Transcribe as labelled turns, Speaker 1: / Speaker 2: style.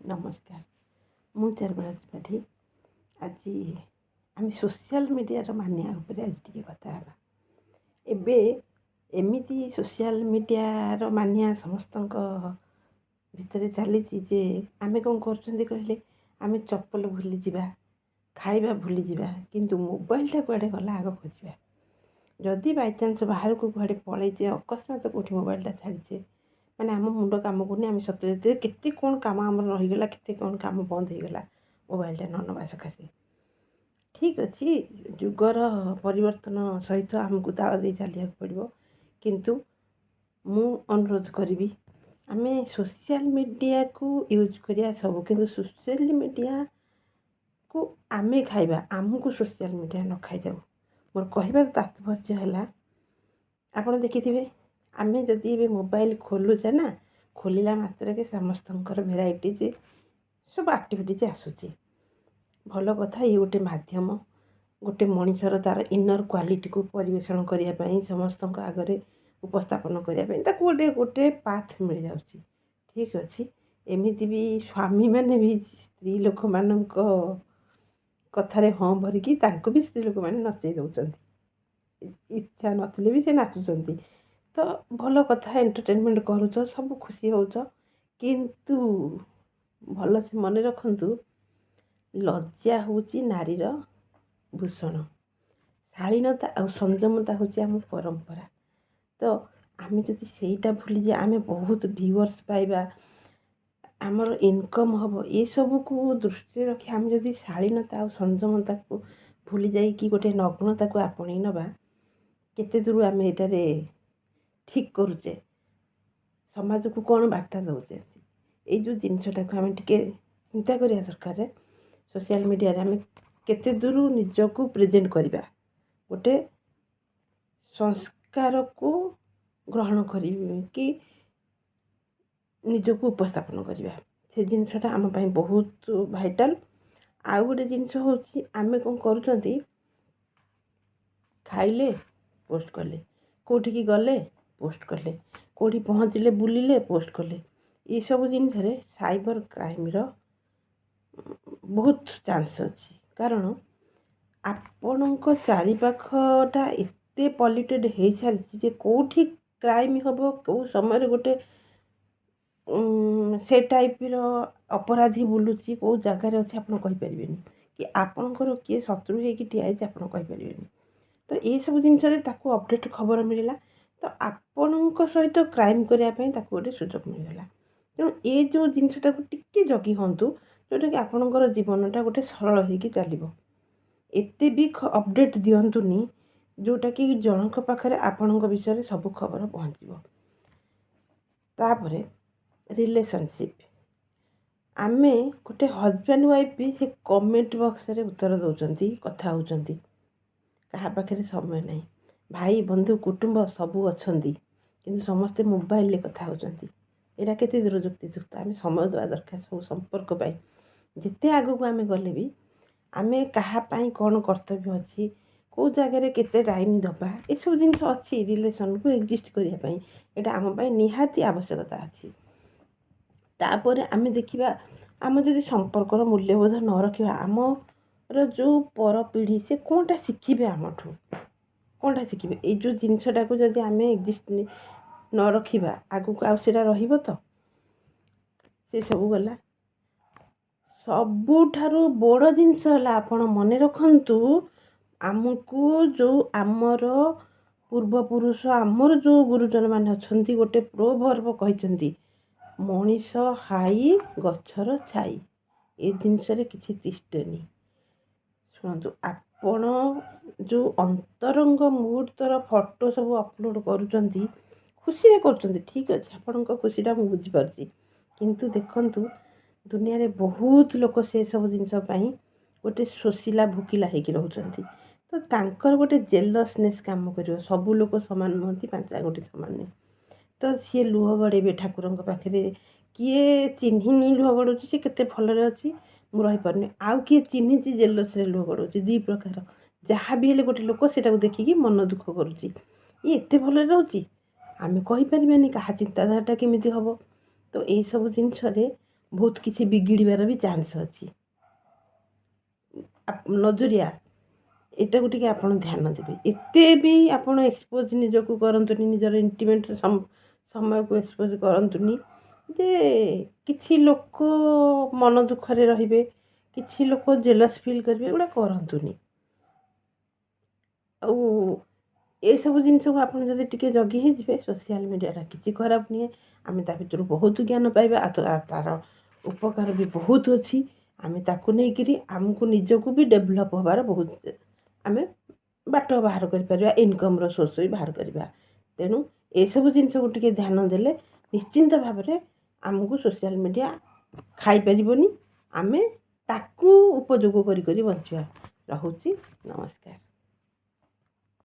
Speaker 1: ନମସ୍କାର। ମୁଁ ଚାରୁବାଳା ତ୍ରିପାଠୀ। ଆଜି ଆମେ ସୋସିଆଲ ମିଡ଼ିଆର ମାନିଆ ଉପରେ ଆଜି ଟିକେ କଥା ହେବା। ଏବେ ଏମିତି ସୋସିଆଲ ମିଡ଼ିଆର ମାନିଆ ସମସ୍ତଙ୍କ ଭିତରେ ଚାଲିଛି ଯେ ଆମେ କ'ଣ କରୁଛନ୍ତି କହିଲେ, ଆମେ ଚପଲ ଭୁଲିଯିବା, ଖାଇବା ଭୁଲିଯିବା, କିନ୍ତୁ ମୋବାଇଲଟା କୁଆଡ଼େ ଗଲା ଆଗ ଖୋଜିବା। ଯଦି ବାଇଚାନ୍ସ ବାହାରକୁ କୁଆଡ଼େ ପଳେଇଛେ, ଅକସ୍ମାତ କେଉଁଠି ମୋବାଇଲଟା ଛାଡ଼ିଛେ, ମାନେ ଆମ ମୁଣ୍ଡ କାମ କରୁନି, ଆମେ ସତରେ କେତେ କ'ଣ କାମ ଆମର ରହିଗଲା, କେତେ କ'ଣ କାମ ବନ୍ଦ ହେଇଗଲା ମୋବାଇଲଟା ନ ନେବା ସକାଶେ। ଠିକ୍ ଅଛି, ଯୁଗର ପରିବର୍ତ୍ତନ ସହିତ ଆମକୁ ତାଳ ଦେଇ ଚାଲିବାକୁ ପଡ଼ିବ, କିନ୍ତୁ ମୁଁ ଅନୁରୋଧ କରିବି ଆମେ ସୋସିଆଲ ମିଡ଼ିଆକୁ ୟୁଜ୍ କରିବା ସବୁ, କିନ୍ତୁ ସୋସିଆଲ ମିଡ଼ିଆକୁ ଆମେ ଖାଇବା, ଆମକୁ ସୋସିଆଲ ମିଡ଼ିଆ ନ ଖାଇଯାଉ। ମୋର କହିବାର ତାତ୍ପର୍ଯ୍ୟ ହେଲା, ଆପଣ ଦେଖିଥିବେ ଆମେ ଯଦି ଏବେ ମୋବାଇଲ ଖୋଲୁଛେ ନା, ଖୋଲିଲା ମାତ୍ରକେ ସମସ୍ତଙ୍କର ଭେରାଇଟିଜ୍ ସବୁ ଆକ୍ଟିଭିଟିଜ୍ ଆସୁଛି। ଭଲ କଥା, ଇଏ ଗୋଟେ ମାଧ୍ୟମ, ଗୋଟେ ମଣିଷର ତା'ର ଇନର୍ କ୍ୱାଲିଟିକୁ ପରିବେଷଣ କରିବା ପାଇଁ, ସମସ୍ତଙ୍କ ଆଗରେ ଉପସ୍ଥାପନ କରିବା ପାଇଁ ତାକୁ ଗୋଟେ ପାଥ୍ ମିଳିଯାଉଛି। ଠିକ୍ ଅଛି, ଏମିତି ବି ସ୍ୱାମୀମାନେ ବି ସ୍ତ୍ରୀ ଲୋକମାନଙ୍କ କଥାରେ ହଁ ଭରିକି ତାଙ୍କୁ ବି ସ୍ତ୍ରୀ ଲୋକମାନେ ନଚେଇ ଦେଉଛନ୍ତି, ଇଚ୍ଛା ନଥିଲେ ବି ସେ ନାଚୁଛନ୍ତି। ତ ଭଲ କଥା, ଏଣ୍ଟରଟେନମେଣ୍ଟ କରୁଛ, ସବୁ ଖୁସି ହେଉଛ, କିନ୍ତୁ ଭଲସେ ମନେ ରଖନ୍ତୁ, ଲଜ୍ଜା ହେଉଛି ନାରୀର ଭୂଷଣ, ଶାଳୀନତା ଆଉ ସଂଯମତା ହେଉଛି ଆମ ପରମ୍ପରା। ତ ଆମେ ଯଦି ସେଇଟା ଭୁଲିଯାଏ, ଆମେ ବହୁତ ଭିଉଅର୍ସ ପାଇବା, ଆମର ଇନକମ୍ ହେବ, ଏସବୁକୁ ଦୃଷ୍ଟିରେ ରଖି ଆମେ ଯଦି ଶାଳୀନତା ଆଉ ସଂଯମତାକୁ ଭୁଲି ଯାଇକି ଗୋଟେ ନଗ୍ନତାକୁ ଆପଣେଇ ନେବା, କେତେ ଦୂର ଆମେ ଏଇଟାରେ ଠିକ୍ କରୁଛେ, ସମାଜକୁ କ'ଣ ବାର୍ତ୍ତା ଦେଉଛେ, ଏଇ ଯେଉଁ ଜିନିଷଟାକୁ ଆମେ ଟିକେ ଚିନ୍ତା କରିବା ଦରକାର। ସୋସିଆଲ ମିଡ଼ିଆରେ ଆମେ କେତେ ଦୂର ନିଜକୁ ପ୍ରେଜେଣ୍ଟ କରିବା, ଗୋଟେ ସଂସ୍କାରକୁ ଗ୍ରହଣ କରିକି ନିଜକୁ ଉପସ୍ଥାପନ କରିବା, ସେ ଜିନିଷଟା ଆମ ପାଇଁ ବହୁତ ଭାଇଟାଲ୍। ଆଉ ଗୋଟେ ଜିନିଷ ହେଉଛି, ଆମେ କ'ଣ କରୁଛନ୍ତି, ଖାଇଲେ ପୋଷ୍ଟ କଲେ, କେଉଁଠିକି ଗଲେ ପୋଷ୍ଟ କଲେ, କେଉଁଠି ପହଞ୍ଚିଲେ ବୁଲିଲେ ପୋଷ୍ଟ କଲେ। ଏସବୁ ଜିନିଷରେ ସାଇବର କ୍ରାଇମ୍ର ବହୁତ ଚାନ୍ସ ଅଛି, କାରଣ ଆପଣଙ୍କ ଚାରିପାଖଟା ଏତେ ପଲ୍ୟୁଟେଡ଼୍ ହେଇସାରିଛି ଯେ କେଉଁଠି କ୍ରାଇମ୍ ହେବ, କେଉଁ ସମୟରେ ଗୋଟେ ସେ ଟାଇପ୍ର ଅପରାଧୀ ବୁଲୁଛି, କେଉଁ ଜାଗାରେ ଅଛି ଆପଣ କହିପାରିବେନି, କି ଆପଣଙ୍କର କିଏ ଶତ୍ରୁ ହେଇକି ଠିଆ ହେଇଛି ଆପଣ କହିପାରିବେନି। ତ ଏସବୁ ଜିନିଷରେ ତାକୁ ଅପଡ଼େଟ୍ ଖବର ମିଳିଲା, ତ ଆପଣଙ୍କ ସହିତ କ୍ରାଇମ୍ କରିବା ପାଇଁ ତାକୁ ଗୋଟେ ସୁଯୋଗ ମିଳିଗଲା। ତେଣୁ ଏ ଯେଉଁ ଜିନିଷଟାକୁ ଟିକେ ଜଗି ହୁଅନ୍ତୁ, ଯେଉଁଟାକି ଆପଣଙ୍କର ଜୀବନଟା ଗୋଟେ ସରଳ ହେଇକି ଚାଲିବ। ଏତେ ବି ଅପଡ଼େଟ୍ ଦିଅନ୍ତୁନି ଯେଉଁଟାକି ଜଣଙ୍କ ପାଖରେ ଆପଣଙ୍କ ବିଷୟରେ ସବୁ ଖବର ପହଞ୍ଚିବ। ତାପରେ ରିଲେସନସିପ୍, ଆମେ ଗୋଟେ ହଜବ୍ୟାଣ୍ଡ ୱାଇଫ୍ ବି ସେ କମେଣ୍ଟ ବକ୍ସରେ ଉତ୍ତର ଦେଉଛନ୍ତି, କଥା ହେଉଛନ୍ତି, କାହା ପାଖରେ ସମୟ ନାହିଁ। ଭାଇ ବନ୍ଧୁ କୁଟୁମ୍ବ ସବୁ ଅଛନ୍ତି, କିନ୍ତୁ ସମସ୍ତେ ମୋବାଇଲରେ କଥା ହେଉଛନ୍ତି। ଏଇଟା କେତେ ଦୂର ଯୁକ୍ତିଯୁକ୍ତ? ଆମେ ସମୟ ଦେବା ଦରକାର ସବୁ ସମ୍ପର୍କ ପାଇଁ। ଯେତେ ଆଗକୁ ଆମେ ଗଲେ ବି ଆମେ କାହା ପାଇଁ କ'ଣ କର୍ତ୍ତବ୍ୟ ଅଛି, କେଉଁ ଜାଗାରେ କେତେ ଟାଇମ୍ ଦେବା, ଏସବୁ ଜିନିଷ ଅଛି ରିଲେସନ୍କୁ ଏକ୍ଜିଷ୍ଟ କରିବା ପାଇଁ। ଏଇଟା ଆମ ପାଇଁ ନିହାତି ଆବଶ୍ୟକତା ଅଛି। ତାପରେ ଆମେ ଦେଖିବା, ଆମେ ଯଦି ସମ୍ପର୍କର ମୂଲ୍ୟବୋଧ ନ ରଖିବା, ଆମର ଯେଉଁ ପର ପିଢ଼ି ସେ କ'ଣଟା ଶିଖିବେ, ଆମଠୁ କ'ଣଟା ଶିଖିବେ? ଏଇ ଯେଉଁ ଜିନିଷଟାକୁ ଯଦି ଆମେ ଏକ୍ଜିଷ୍ଟ ନ ରଖିବା, ଆଗକୁ ଆଉ ସେଇଟା ରହିବ ତ? ସେସବୁ ଗଲା। ସବୁଠାରୁ ବଡ଼ ଜିନିଷ ହେଲା, ଆପଣ ମନେ ରଖନ୍ତୁ, ଆମକୁ ଯେଉଁ ଆମର ପୂର୍ବପୁରୁଷ, ଆମର ଯେଉଁ ଗୁରୁଜନମାନେ ଅଛନ୍ତି, ଗୋଟେ ପ୍ରୋଭର୍ବ କହିଛନ୍ତି, ମଣିଷ ହାଇ ଗଛର ଛାଇ। ଏ ଜିନିଷରେ କିଛି ତିଷ୍ଟେନି। ଶୁଣନ୍ତୁ, ଆପଣ ଯେଉଁ ଅନ୍ତରଙ୍ଗ ମୁହୂର୍ତ୍ତର ଫଟୋ ସବୁ ଅପଲୋଡ଼ କରୁଛନ୍ତି, ଖୁସିରେ କରୁଛନ୍ତି, ଠିକ୍ ଅଛି, ଆପଣଙ୍କ ଖୁସିଟା ମୁଁ ବୁଝିପାରୁଛି, କିନ୍ତୁ ଦେଖନ୍ତୁ, ଦୁନିଆରେ ବହୁତ ଲୋକ ସେସବୁ ଜିନିଷ ପାଇଁ ଗୋଟେ ଶୋଷିଲା ଭୋକିଲା ହେଇକି ରହୁଛନ୍ତି। ତ ତାଙ୍କର ଗୋଟେ ଜେଲସନେସ୍ କାମ କରିବ। ସବୁ ଲୋକ ସମାନ ନୁହନ୍ତି, ପାଞ୍ଚ ଆଙ୍ଗୁଠି ସମାନ ନୁହେଁ। ତ ସିଏ ଲୁହ ଗଡ଼େଇବେ ଠାକୁରଙ୍କ ପାଖରେ। କିଏ ଚିହ୍ନିନି ଲୁହ ଗଡ଼ଉଛି, ସେ କେତେ ଭଲରେ ଅଛି ମୁଁ ରହିପାରୁନି, ଆଉ କିଏ ଚିହ୍ନିଛି ଜେଲସରେ ଲୁହ ଗଡ଼ଉଛି। ଦୁଇ ପ୍ରକାର। ଯାହା ବି ହେଲେ ଗୋଟେ ଲୋକ ସେଟାକୁ ଦେଖିକି ମନ ଦୁଃଖ କରୁଛି, ଇଏ ଏତେ ଭଲରେ ରହୁଛି, ଆମେ କହିପାରିବାନି କାହା ଚିନ୍ତାଧାରାଟା କେମିତି ହେବ। ତ ଏଇସବୁ ଜିନିଷରେ ବହୁତ କିଛି ବିଗିଡ଼ିବାର ବି ଚାନ୍ସ ଅଛି। ନଜରିଆ ଏଟାକୁ ଟିକେ ଆପଣ ଧ୍ୟାନ ଦେବେ। ଏତେ ବି ଆପଣ ଏକ୍ସପୋଜ୍ ନିଜକୁ କରନ୍ତୁନି, ନିଜର ଇଣ୍ଟିମେଟ୍ ସମୟକୁ ଏକ୍ସପୋଜ୍ କରନ୍ତୁନି ଯେ କିଛି ଲୋକ ମନ ଦୁଃଖରେ ରହିବେ, କିଛି ଲୋକ ଜେଲସ୍ ଫିଲ୍ କରିବେ, ଏଗୁଡ଼ା କରନ୍ତୁନି। ଆଉ ଏସବୁ ଜିନିଷକୁ ଆପଣ ଯଦି ଟିକେ ଜଗି ହେଇଯିବେ, ସୋସିଆଲ୍ ମିଡ଼ିଆଟା କିଛି ଖରାପ ନୁହେଁ। ଆମେ ତା ଭିତରୁ ବହୁତ ଜ୍ଞାନ ପାଇବା, ତା'ର ଉପକାର ବି ବହୁତ ଅଛି। ଆମେ ତାକୁ ନେଇକରି ଆମକୁ ନିଜକୁ ବି ଡେଭଲପ୍ ହେବାର ବହୁତ ଆମେ ବାଟ ବାହାର କରିପାରିବା, ଇନକମ୍ର ସୋର୍ସ ବି ବାହାର କରିବା। ତେଣୁ ଏସବୁ ଜିନିଷକୁ ଟିକେ ଧ୍ୟାନ ଦେଲେ ନିଶ୍ଚିନ୍ତ ଭାବରେ ଆମକୁ ସୋସିଆଲ୍ ମିଡ଼ିଆ ଖାଇପାରିବନି, ଆମେ ତାକୁ ଉପଯୋଗ କରି ବଞ୍ଚିବା। ରହୁଛି, ନମସ୍କାର।